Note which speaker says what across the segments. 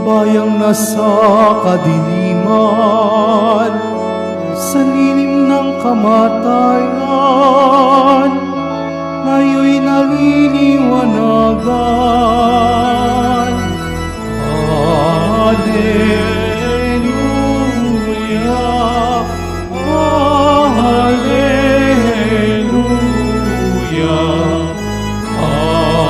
Speaker 1: bayang nasa kadiliman, sa lilim ng kamatayan, ngayon'y naliliwanagan. Alleluia, Alleluia, Alleluia, Alleluia.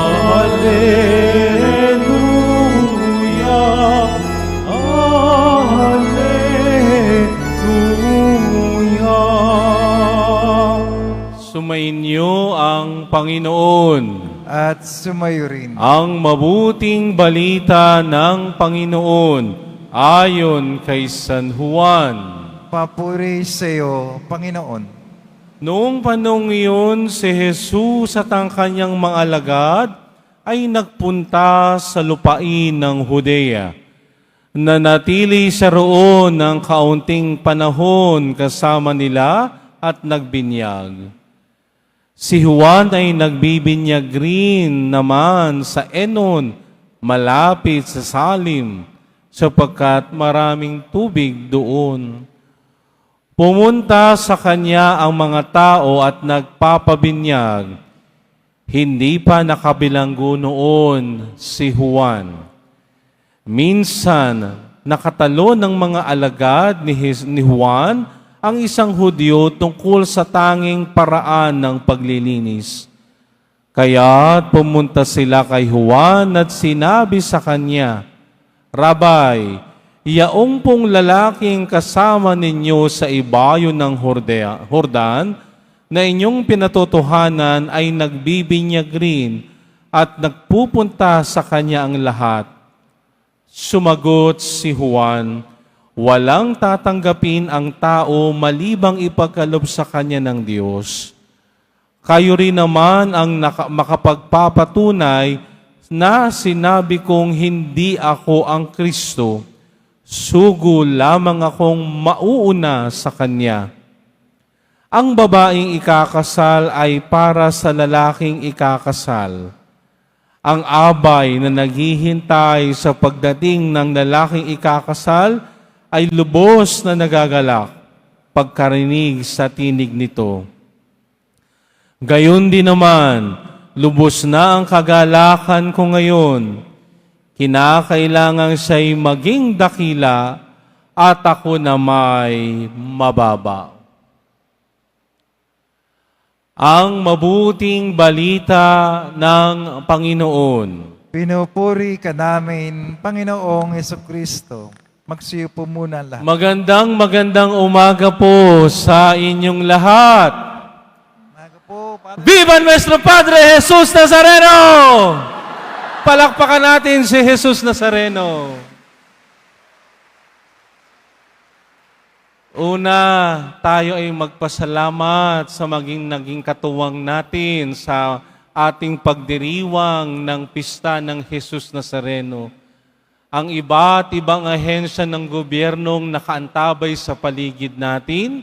Speaker 1: Sumainyo ang Panginoon.
Speaker 2: At sumayo rin.
Speaker 1: Ang mabuting balita ng Panginoon ayon kay San Juan.
Speaker 2: Papuri sa iyo, Panginoon.
Speaker 1: Noong panahon iyon, si Jesus at ang kanyang mga alagad ay nagpunta sa lupain ng Judea. Nanatili siya roon ng kaunting panahon kasama nila at nagbinyag. Si Juan ay nagbibinyag rin naman sa Enon, malapit sa Salim, sapagkat maraming tubig doon. Pumunta sa kanya ang mga tao at nagpapabinyag. Hindi pa nakabilanggo noon si Juan. Minsan, nakatalo ng mga alagad ni Juan ang isang Hudyo tungkol sa tanging paraan ng paglilinis. Kaya pumunta sila kay Juan at sinabi sa kanya, Rabay, yaong pong lalaking kasama ninyo sa ibayo ng Jordan, na inyong pinatotohanan ay nagbibinyag rin at nagpupunta sa kanya ang lahat. Sumagot si Juan, walang tatanggapin ang tao malibang ipagkaloob sa kanya ng Diyos. Kayo rin naman ang makapagpapatunay na sinabi kong hindi ako ang Kristo, sugo lamang akong mauuna sa Kanya. Ang babaeng ikakasal ay para sa lalaking ikakasal. Ang abay na naghihintay sa pagdating ng lalaking ikakasal ay lubos na nagagalak pagkarinig sa tinig nito. Gayon din naman, lubos na ang kagalakan ko ngayon. Kinakailangan siya'y maging dakila at ako na may mababa. Ang mabuting balita ng Panginoon.
Speaker 2: Pinupuri ka namin, Panginoong Jesucristo. Magsiupo muna lahat.
Speaker 1: Magandang umaga po sa inyong lahat.
Speaker 2: Umaga po,
Speaker 1: Viva Nuestro Padre Jesus Nazareno! Palakpakan natin si Jesus Nazareno. Una, tayo ay magpasalamat sa naging katuwang natin sa ating pagdiriwang ng pista ng Jesus Nazareno. Ang iba't ibang ahensya ng gobyernong nakaantabay sa paligid natin,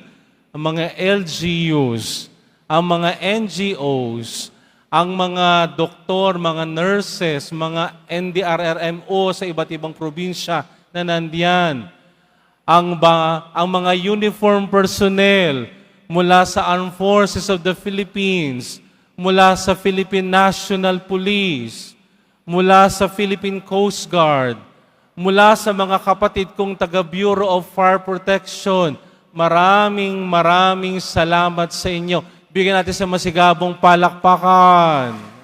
Speaker 1: ang mga LGUs, ang mga NGOs, ang mga doktor, mga nurses, mga NDRRMO sa iba't ibang probinsya na nandiyan, ang mga uniform personnel mula sa Armed Forces of the Philippines, mula sa Philippine National Police, mula sa Philippine Coast Guard, mula sa mga kapatid kong taga Bureau of Fire Protection, maraming salamat sa inyo. Bigyan natin sa masigabong palakpakan.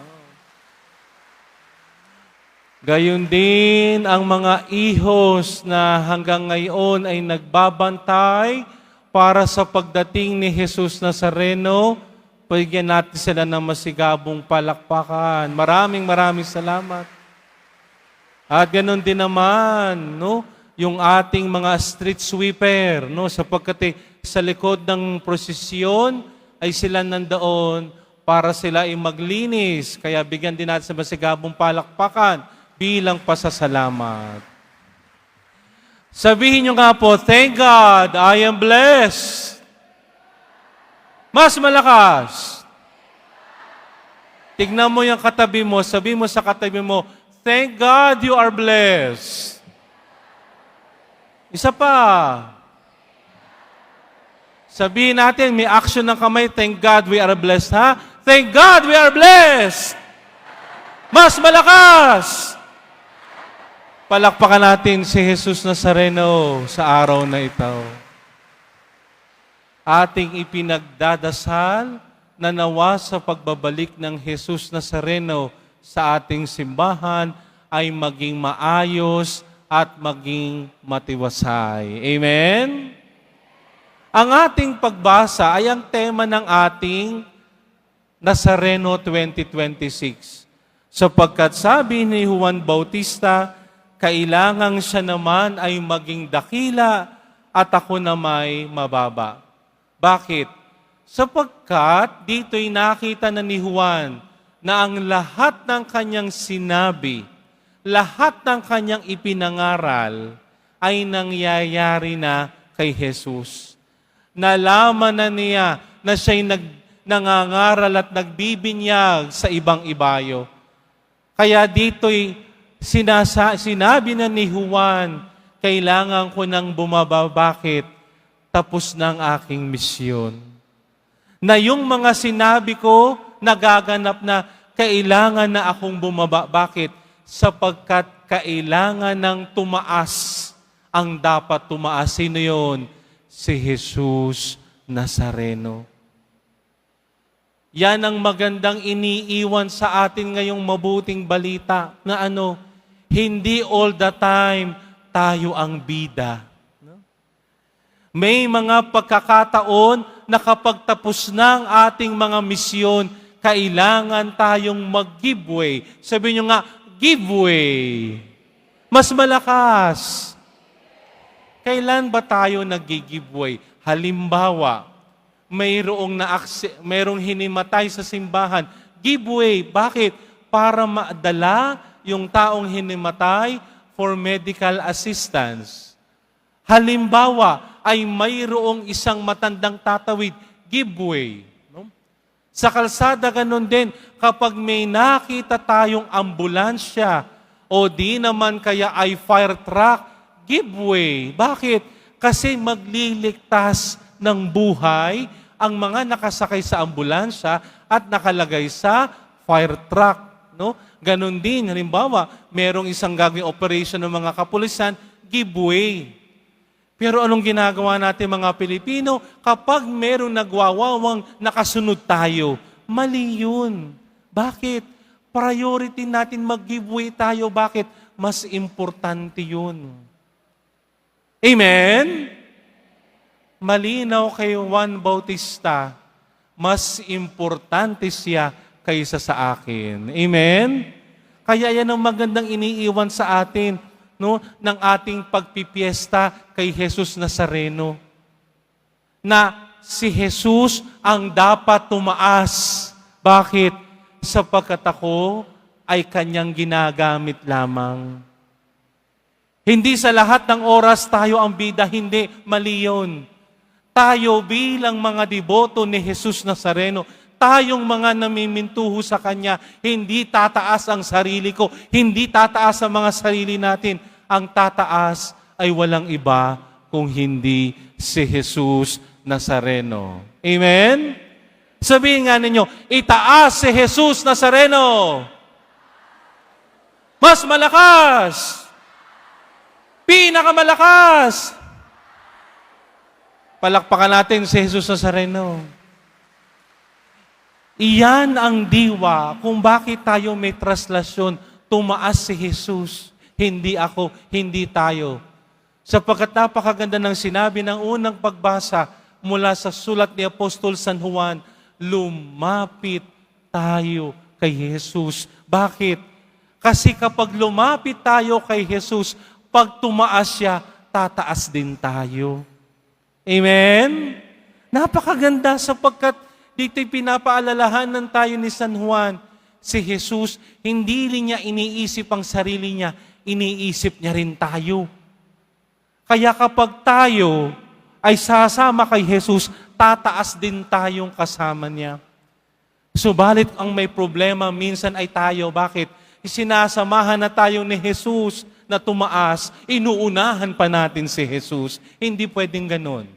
Speaker 1: Gayon din ang mga ihos na hanggang ngayon ay nagbabantay para sa pagdating ni Jesus Nazareno. Bigyan natin sila ng masigabong palakpakan. Maraming salamat. At ganoon din naman, no, yung ating mga street sweeper, no, sapagkat sa likod ng prosesyon ay sila nandoon para sila ay maglinis. Kaya bigyan din natin sa masigabong palakpakan bilang pasasalamat. Sabihin nyo nga po, thank God, I am blessed. Mas malakas. Tignan mo yung katabi mo, sabi mo sa katabi mo, thank God you are blessed. Isa pa. Sabihin natin, may action ng kamay, thank God we are blessed, ha? Thank God we are blessed! Mas malakas! Palakpakan natin si Jesus Nazareno sa araw na ito. Ating ipinagdadasal na nawa sa pagbabalik ng Jesus Nazareno sa ating simbahan ay maging maayos at maging matiwasay. Amen? Ang ating pagbasa ay ang tema ng ating Nazareno 2026. Sapagkat sabi ni Juan Bautista, kailangan siya naman ay maging dakila at ako na may mababa. Bakit? Sapagkat dito'y nakita na ni Juan na ang lahat ng kanyang sinabi, lahat ng kanyang ipinangaral ay nangyayari na kay Jesus. Nalaman na niya na siya'y nangangaral at nagbibinyag sa ibang ibayo. Kaya dito'y sinabi na ni Juan, kailangan ko nang bumaba. Bakit? Tapos na ang aking misyon. Na yung mga sinabi ko, nagaganap na kailangan na akong bumaba. Bakit? Sapagkat kailangan ng tumaas ang dapat tumaas. Sino yun? Si Jesus Nazareno. Yan ang magandang iniiwan sa atin ngayong mabuting balita na hindi all the time tayo ang bida. May mga pagkakataon na kapag tapos na ang ating mga misyon, kailangan tayong mag-give way. Sabi nyo nga, give way. Mas malakas. Kailan ba tayo nag-give way? Halimbawa, mayroong hinimatay sa simbahan. Give way. Bakit? Para maadala yung taong hinimatay for medical assistance. Halimbawa, ay mayroong isang matandang tatawid. Give way. No? Sa kalsada, ganun din. Kapag may nakita tayong ambulansya o di naman kaya ay fire truck, give way. Bakit? Kasi magliligtas ng buhay ang mga nakasakay sa ambulansya at nakalagay sa fire truck. No? Ganon din, halimbawa, merong isang gagawing operation ng mga kapulisan, give way. Pero anong ginagawa natin mga Pilipino? Kapag merong nagwawawang nakasunod tayo, mali yun. Bakit? Priority natin mag-give way tayo. Bakit? Mas importante yun. Amen? Malinaw kay Juan Bautista, mas importante siya kaysa sa akin. Amen? Kaya yan ang magandang iniiwan sa atin, no, ng ating pagpipiesta kay Jesus Nazareno. Na si Jesus ang dapat tumaas. Bakit? Sapagkat ako ay kanyang ginagamit lamang. Hindi sa lahat ng oras tayo ang bida, hindi, mali yun. Tayo bilang mga deboto ni Jesus Nazareno, tayong mga namimintuho sa Kanya, hindi tataas ang sarili ko, hindi tataas ang mga sarili natin. Ang tataas ay walang iba kung hindi si Jesus Nazareno. Amen? Sabihin nga ninyo, itaas si Jesus Nazareno. Mas malakas. Pinakamalakas. Palakpakan natin si Jesus Nazareno. Iyan ang diwa kung bakit tayo may traslasyon. Tumaas si Jesus. Hindi ako, hindi tayo. Sapagkat napakaganda ng sinabi ng unang pagbasa mula sa sulat ni Apostol San Juan, lumapit tayo kay Jesus. Bakit? Kasi kapag lumapit tayo kay Jesus, pag tumaas siya, tataas din tayo. Amen? Napakaganda sapagkat dito'y pinapaalalahanan tayo ni San Juan. Si Jesus, hindi niya iniisip ang sarili niya, iniisip niya rin tayo. Kaya kapag tayo ay sasama kay Jesus, tataas din tayong kasama niya. Subalit ang may problema minsan ay tayo. Bakit? Sinasamahan na tayo ni Jesus na tumaas, inuunahan pa natin si Jesus. Hindi pwedeng ganon.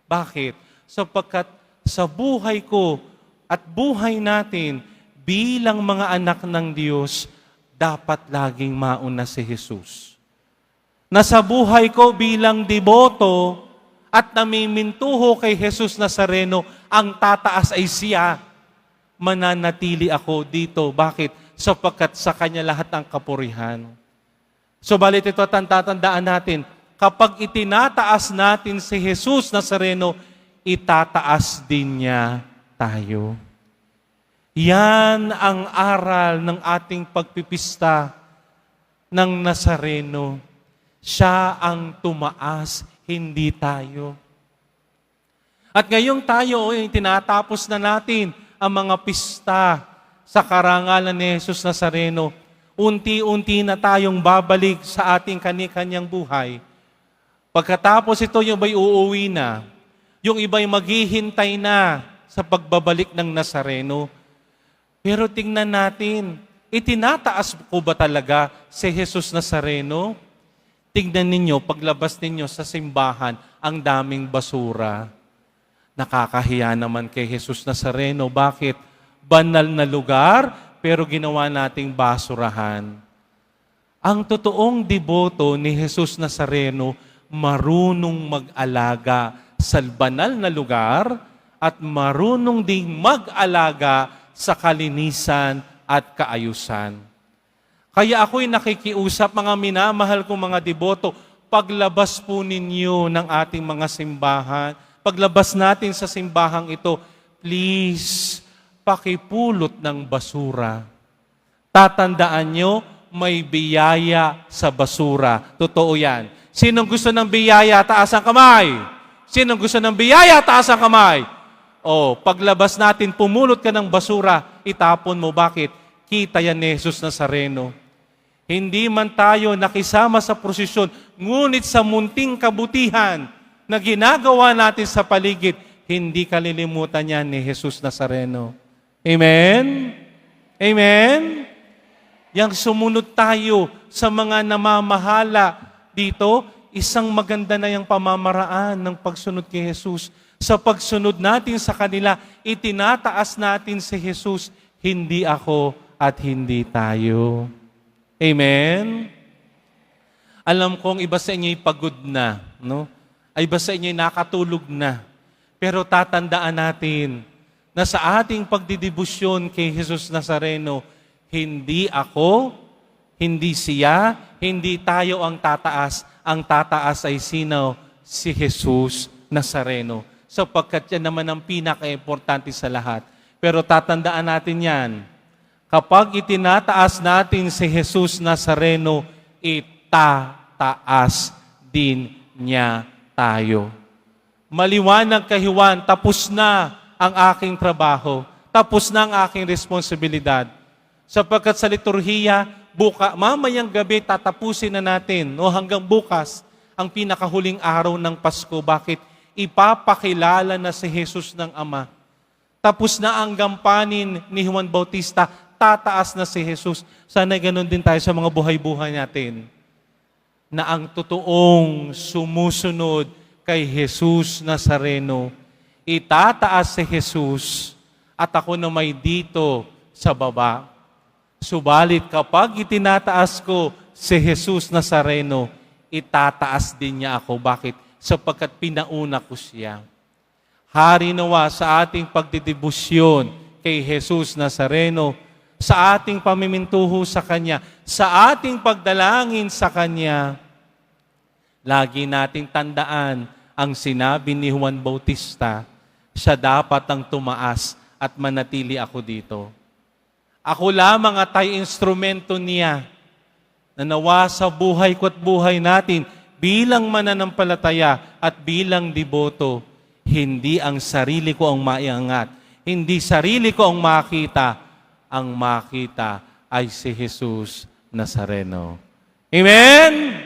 Speaker 1: Bakit? Sapagkat sa buhay ko at buhay natin bilang mga anak ng Diyos, dapat laging mauna si Jesus. Na sa buhay ko bilang deboto at namimintuho kay Jesus Nazareno, ang tataas ay siya. Mananatili ako dito. Bakit? Sapagkat sa Kanya lahat ang kapurihan. Subalit ito at tatandaan natin, kapag itinataas natin si Jesus Nazareno, itataas din niya tayo. Yan ang aral ng ating pagpipista ng Nazareno. Siya ang tumaas, hindi tayo. At ngayong tayo ay tinatapos na natin ang mga pista sa karangalan ni Jesus Nazareno. Unti-unti na tayong babalik sa ating kani-kanyang buhay. Pagkatapos ito, yung iba'y uuwi na. Yung iba'y maghihintay na sa pagbabalik ng Nazareno. Pero tingnan natin, itinataas ko ba talaga si Jesus Nazareno? Tingnan ninyo, paglabas ninyo sa simbahan, ang daming basura. Nakakahiya naman kay Jesus Nazareno. Bakit? Banal na lugar, pero ginawa nating basurahan. Ang totoong deboto ni Jesus Nazareno, marunong mag-alaga sa banal na lugar at marunong ding mag-alaga sa kalinisan at kaayusan. Kaya ako'y nakikiusap, mga minamahal kong mga deboto, paglabas po ninyo ng ating mga simbahan, paglabas natin sa simbahang ito, please, pakipulot ng basura. Tatandaan nyo, may biyaya sa basura. Totoo yan. Sinong gusto ng biyaya, taas ang kamay. Sinong gusto ng biyaya, taas ang kamay. O, paglabas natin, pumulot ka ng basura, itapon mo. Bakit? Kita yan ni Jesus Nazareno. Hindi man tayo nakisama sa prosesyon, ngunit sa munting kabutihan na ginagawa natin sa paligid, hindi kalilimutan yan ni Jesus Nazareno. Amen? Amen? Yang sumunod tayo sa mga namamahala dito, isang maganda na yung pamamaraan ng pagsunod kay Jesus. Sa pagsunod natin sa kanila, itinataas natin si Jesus, hindi ako at hindi tayo. Amen? Alam kong iba sa inyo'y pagod na, no? Ay iba sa inyo'y nakatulog na. Pero tatandaan natin na sa ating pagdidibusyon kay Jesus Nazareno, hindi ako, hindi siya, hindi tayo ang tataas. Ang tataas ay sino? Si Jesus Nazareno. Sapagkat yan naman ang pinaka-importante sa lahat. Pero tatandaan natin yan. Kapag itinataas natin si Jesus Nazareno, itataas din niya tayo. Maliwanag kay Juan, tapos na ang aking trabaho. Tapos na ang aking responsibilidad. Sapagkat sa liturhiya, mamayang gabi tatapusin na natin, no, hanggang bukas, ang pinakahuling araw ng Pasko. Bakit? Ipapakilala na si Jesus ng Ama. Tapos na ang gampanin ni Juan Bautista, tataas na si Jesus. Sana ganun din tayo sa mga buhay-buhay natin. Na ang totoong sumusunod kay Jesus Nazareno, itataas si Jesus at ako na may dito sa baba. Subalit kapag itinataas ko si Jesus Nazareno, itataas din niya ako. Bakit? Sapagkat pinauna ko siya. Hari nawa sa ating pagdidibusyon kay Jesus Nazareno, sa ating pamimintuho sa Kanya, sa ating pagdalangin sa Kanya, lagi nating tandaan ang sinabi ni Juan Bautista, siya dapat ang tumaas at manatili ako dito. Ako lamang at ay instrumento niya na nawa sa buhay ko at buhay natin bilang mananampalataya at bilang deboto, hindi ang sarili ko ang maiangat, hindi sarili ko ang makita ay si Jesus Nazareno. Amen?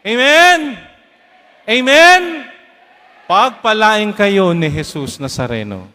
Speaker 1: Amen? Amen? Pagpalain kayo ni Jesus Nazareno.